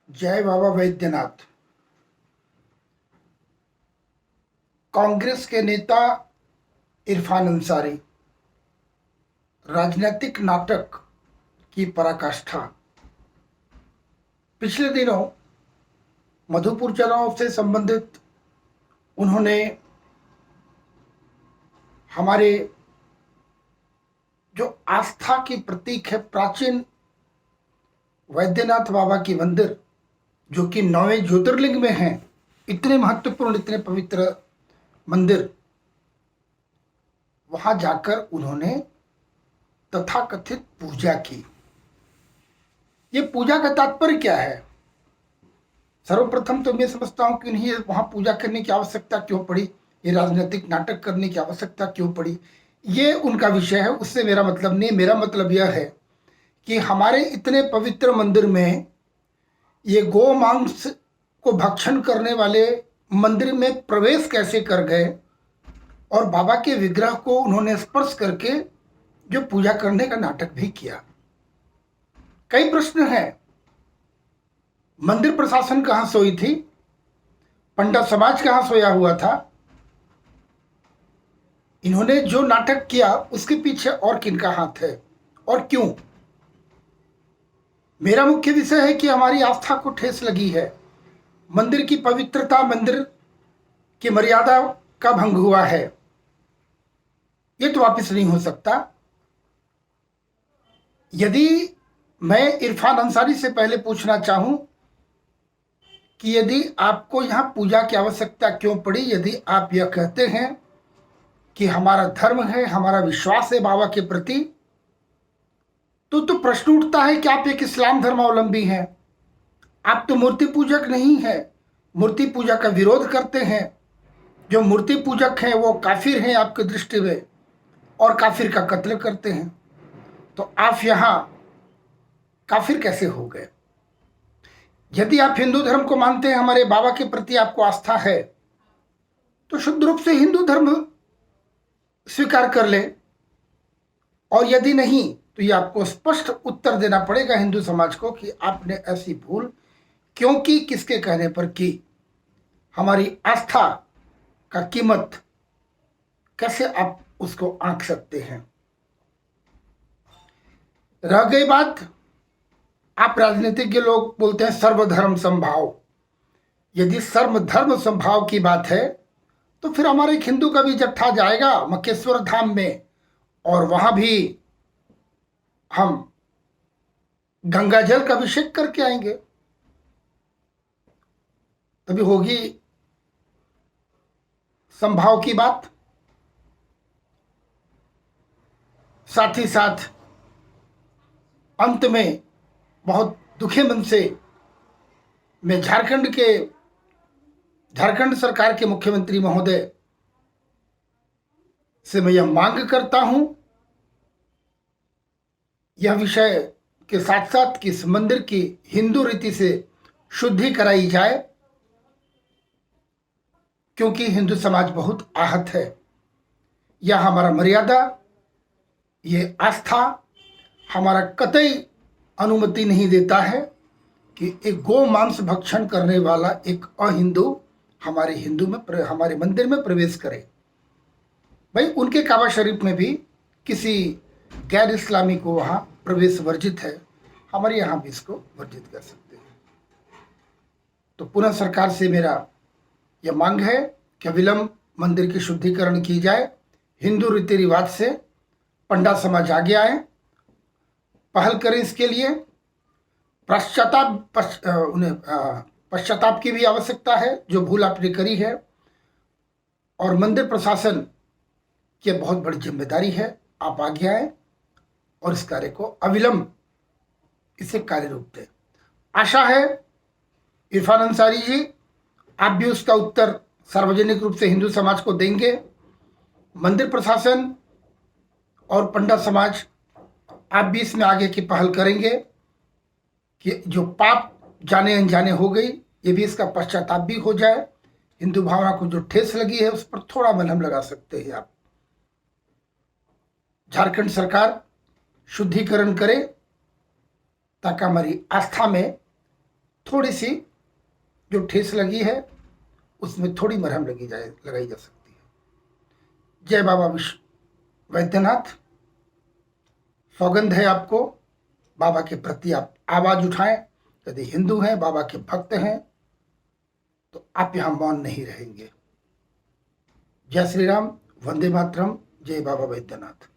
जय बाबा वैद्यनाथ। कांग्रेस के नेता इरफान अंसारी राजनीतिक नाटक की पराकाष्ठा। पिछले दिनों मधुपुर चुनाव से संबंधित उन्होंने हमारे जो आस्था की प्रतीक है प्राचीन वैद्यनाथ बाबा की मंदिर, जो कि 9वें ज्योतिर्लिंग में है, इतने महत्वपूर्ण इतने पवित्र मंदिर, वहां जाकर उन्होंने तथाकथित पूजा की। ये पूजा का तात्पर्य क्या है? सर्वप्रथम तो मैं समझता हूं कि उन्हें वहां पूजा करने की आवश्यकता क्यों पड़ी, ये राजनीतिक नाटक करने की आवश्यकता क्यों पड़ी, ये उनका विषय है, उससे मेरा मतलब नहीं। मेरा मतलब यह है कि हमारे इतने पवित्र मंदिर में ये गो मांस को भक्षण करने वाले मंदिर में प्रवेश कैसे कर गए और बाबा के विग्रह को उन्होंने स्पर्श करके जो पूजा करने का नाटक भी किया। कई प्रश्न हैं। मंदिर प्रशासन कहां सोई थी? पंडित समाज कहां सोया हुआ था? इन्होंने जो नाटक किया उसके पीछे और किनका हाथ है और क्यों? मेरा मुख्य विषय है कि हमारी आस्था को ठेस लगी है, मंदिर की पवित्रता, मंदिर की मर्यादा का भंग हुआ है। ये तो वापस नहीं हो सकता। यदि मैं इरफान अंसारी से पहले पूछना चाहूं कि यदि आपको यहां पूजा की आवश्यकता क्यों पड़ी, यदि आप यह कहते हैं कि हमारा धर्म है, हमारा विश्वास है बाबा के प्रति, तो प्रश्न उठता है कि आप एक इस्लाम धर्मावलंबी हैं। आप तो मूर्ति पूजक नहीं है, मूर्ति पूजा का विरोध करते हैं। जो मूर्ति पूजक हैं वो काफिर हैं आपकी दृष्टि में, और काफिर का कत्ल करते हैं। तो आप यहां काफिर कैसे हो गए? यदि आप हिंदू धर्म को मानते हैं, हमारे बाबा के प्रति आपको आस्था है, तो शुद्ध रूप से हिंदू धर्म स्वीकार कर ले। और यदि नहीं तो ये आपको स्पष्ट उत्तर देना पड़ेगा हिंदू समाज को कि आपने ऐसी भूल क्यों की, किसके कहने पर की। हमारी आस्था का कीमत कैसे आप उसको आंक सकते हैं? रह गई बात, आप राजनीतिज्ञ लोग बोलते हैं सर्वधर्म संभाव। यदि सर्वधर्म संभाव की बात है तो फिर हमारे एक हिंदू का भी जत्था जाएगा मक्केश्वर धाम में, और वहां भी हम गंगा जल का अभिषेक करके आएंगे, तभी होगी संभाव की बात। साथ ही साथ अंत में बहुत दुखे मन से मैं झारखंड सरकार के मुख्यमंत्री महोदय से मैं यह मांग करता हूं, यह विषय के साथ साथ कि इस मंदिर की हिंदू रीति से शुद्धि कराई जाए, क्योंकि हिंदू समाज बहुत आहत है। यह हमारा मर्यादा, ये आस्था हमारा कतई अनुमति नहीं देता है कि एक गो मांस भक्षण करने वाला एक अहिंदू हमारे मंदिर में प्रवेश करे। भाई, उनके काबा शरीफ में भी किसी गैर इस्लामी को वहां प्रवेश वर्जित है, हमारे यहां भी इसको वर्जित कर सकते हैं। तो पुनः सरकार से मेरा यह मांग है कि विलंब मंदिर की शुद्धिकरण की जाए, हिंदू रीति रिवाज से पंडा समाज आगे आए, पहल करें इसके लिए। उन्हें पश्चाताप की भी आवश्यकता है जो भूल आपने करी है, और मंदिर प्रशासन की बहुत बड़ी जिम्मेदारी है, आप आगे आए और इस कार्य को अविलंब इसे कार्य रूप दें। आशा है इरफान अंसारी जी आप भी उसका उत्तर सार्वजनिक रूप से हिंदू समाज को देंगे। मंदिर प्रशासन और पंडा समाज आप भी इसमें आगे की पहल करेंगे कि जो पाप जाने अनजाने हो गई, ये भी इसका पश्चाताप भी हो जाए। हिंदू भावना को जो ठेस लगी है उस पर थोड़ा मलहम लगा सकते हैं आप। झारखंड सरकार शुद्धिकरण करे ताकि हमारी आस्था में थोड़ी सी जो ठेस लगी है उसमें थोड़ी मरहम लगाई जा सकती है। जय बाबा विश्व वैद्यनाथ। सौगंध है आपको, बाबा के प्रति आप आवाज उठाएं। यदि हिंदू हैं, बाबा के भक्त हैं, तो आप यहां मौन नहीं रहेंगे। जय श्री राम, वंदे मातरम, जय बाबा वैद्यनाथ।